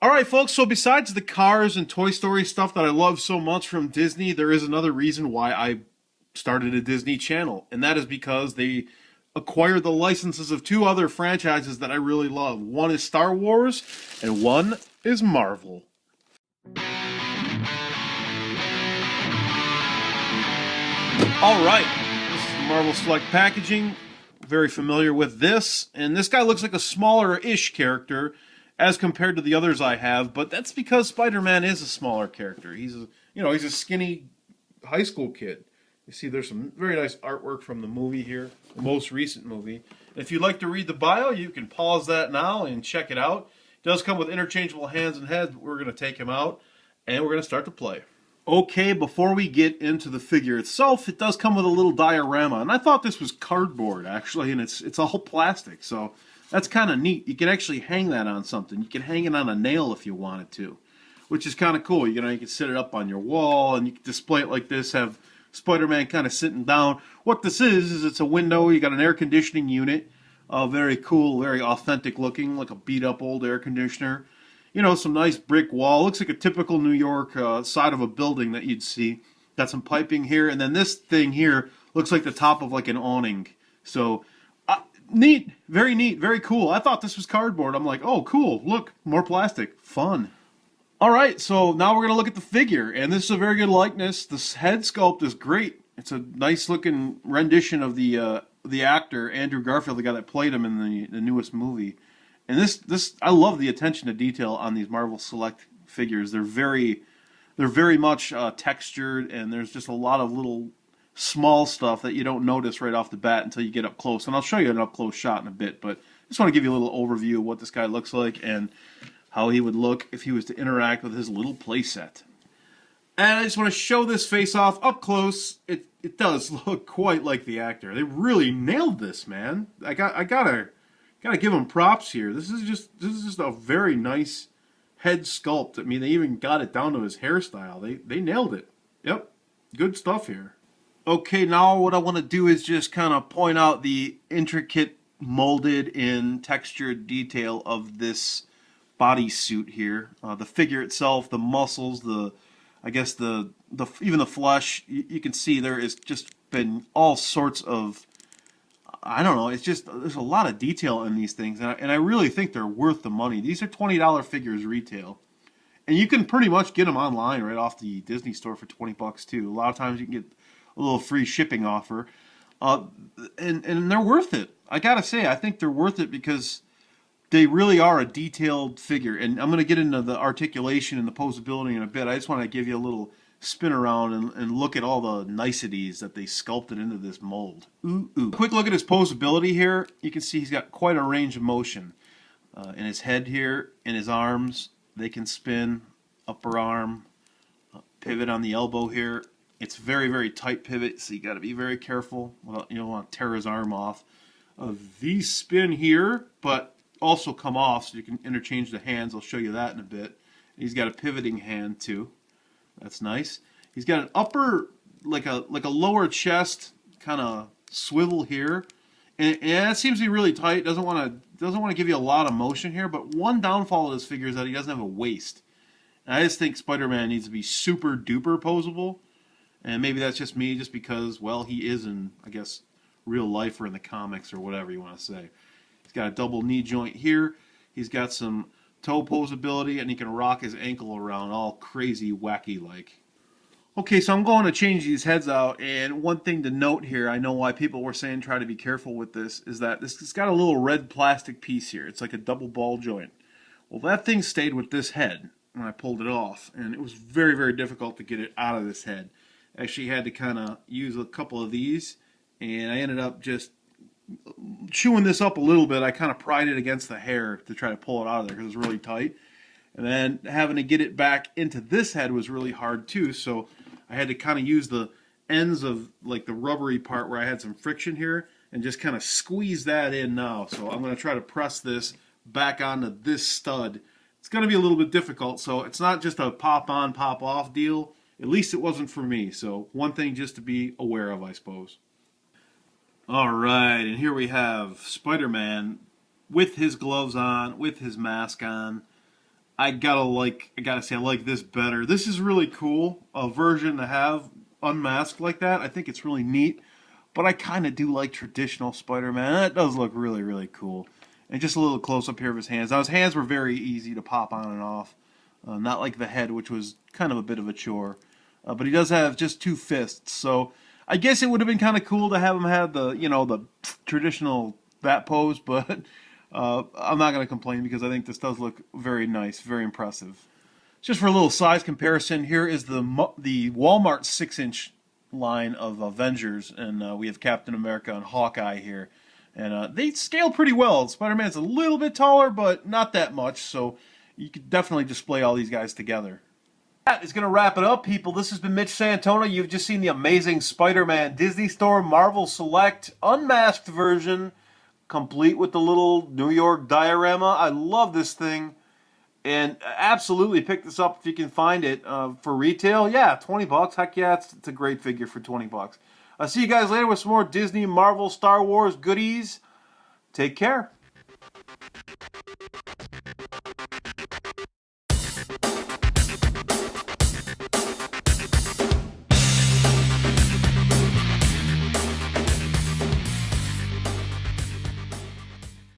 Alright folks, so besides the Cars and Toy Story stuff that I love so much from Disney, there is another reason why I started a Disney channel, and that is because they acquired the licenses of two other franchises that I really love. One is Star Wars, and one is Marvel. Alright, this is the Marvel Select packaging. Very familiar with this, and this guy looks like a smaller-ish character as compared to the others I have, but that's because Spider-Man is a smaller character. He's a skinny high school kid. You see there's some very nice artwork from the movie here, the most recent movie. If you'd like to read the bio, you can pause that now and check it out. It does come with interchangeable hands and heads, but we're going to take him out, and we're going to start to play. Okay, before we get into the figure itself, it does come with a little diorama, and I thought this was cardboard, actually, and it's all plastic, so that's kind of neat. You can actually hang that on something. You can hang it on a nail if you wanted to, which is kind of cool. You can set it up on your wall, and you can display it like this, have Spider-Man kind of sitting down. What this is it's a window. You got an air conditioning unit, very cool, very authentic looking, like a beat-up old air conditioner. Some nice brick wall. Looks like a typical New York side of a building that you'd see. Got some piping here, and then this thing here looks like the top of like an awning. So, neat, very cool. I thought this was cardboard. I'm like, oh, cool, look, more plastic, fun. All right, so now we're going to look at the figure, and this is a very good likeness. This head sculpt is great. It's a nice looking rendition of the actor, Andrew Garfield, the guy that played him in the newest movie. And this I love the attention to detail on these Marvel Select figures. They're very much textured, and there's just a lot of little small stuff that you don't notice right off the bat until you get up close. And I'll show you an up close shot in a bit, but I just want to give you a little overview of what this guy looks like and how he would look if he was to interact with his little playset. And I just want to show this face off up close. It does look quite like the actor. They really nailed this, man. I gotta give them props here. This is just a very nice head sculpt. I mean, they even got it down to his hairstyle. They nailed it. Yep, good stuff here. Okay, now what I want to do is just kind of point out the intricate molded in textured detail of this bodysuit here. The figure itself, the muscles, I guess the even the flesh. You can see there is just been all sorts of, I don't know, it's just, there's a lot of detail in these things, and I really think they're worth the money. These are $20 figures retail, and you can pretty much get them online right off the Disney store for $20 too. A lot of times you can get a little free shipping offer, and they're worth it. I gotta say, I think they're worth it because they really are a detailed figure, and I'm going to get into the articulation and the posability in a bit. I just want to give you a little spin around and look at all the niceties that they sculpted into this mold. Ooh. Quick look at his posability here. You can see he's got quite a range of motion. In his head here, in his arms, they can spin, upper arm, pivot on the elbow here. It's very tight pivot, so you got to be very careful. You don't want to tear his arm off. These spin here, but also come off, so you can interchange the hands. I'll show you that in a bit. He's got a pivoting hand too. That's nice. He's got an upper, like a lower chest kind of swivel here, and it seems to be really tight. Doesn't want to give you a lot of motion here. But one downfall of this figure is that he doesn't have a waist. And I just think Spider-Man needs to be super duper posable, and maybe that's just me, just because, well, he is in, I guess, real life or in the comics or whatever you want to say. He's got a double knee joint here. He's got some toe posability, and he can rock his ankle around all crazy wacky like. Okay, so I'm going to change these heads out, and one thing to note here, I know why people were saying try to be careful with this, is that it's got a little red plastic piece here. It's like a double ball joint. Well, that thing stayed with this head when I pulled it off, and it was very difficult to get it out of this head. Actually had to kind of use a couple of these, and I ended up just chewing this up a little bit. I kind of pried it against the hair to try to pull it out of there because it was really tight. And then having to get it back into this head was really hard too, so I had to kind of use the ends of like the rubbery part where I had some friction here and just kind of squeeze that in now. So I'm going to try to press this back onto this stud. It's going to be a little bit difficult, so it's not just a pop on, pop off deal. At least it wasn't for me, so one thing just to be aware of, I suppose. Alright, and here we have Spider-Man with his gloves on, with his mask on. I gotta say I like this better. This is really cool, a version to have unmasked like that. I think it's really neat. But I kind of do like traditional Spider-Man. That does look really, really cool. And just a little close-up here of his hands. Now, his hands were very easy to pop on and off. Not like the head, which was kind of a bit of a chore. But he does have just 2 fists. So I guess it would have been kind of cool to have him have the, the traditional bat pose. But I'm not going to complain because I think this does look very nice, very impressive. Just for a little size comparison, here is the Walmart 6-inch line of Avengers, and we have Captain America and Hawkeye here, and they scale pretty well. Spider-Man's a little bit taller, but not that much, so you could definitely display all these guys together. That is going to wrap it up, people. This has been Mitch Santona. You've just seen the amazing Spider-Man Disney Store Marvel Select Unmasked version, complete with the little New York diorama. I love this thing. And absolutely pick this up if you can find it for retail. Yeah, 20 bucks. Heck yeah, it's a great figure for 20 bucks. I'll see you guys later with some more Disney, Marvel, Star Wars goodies. Take care.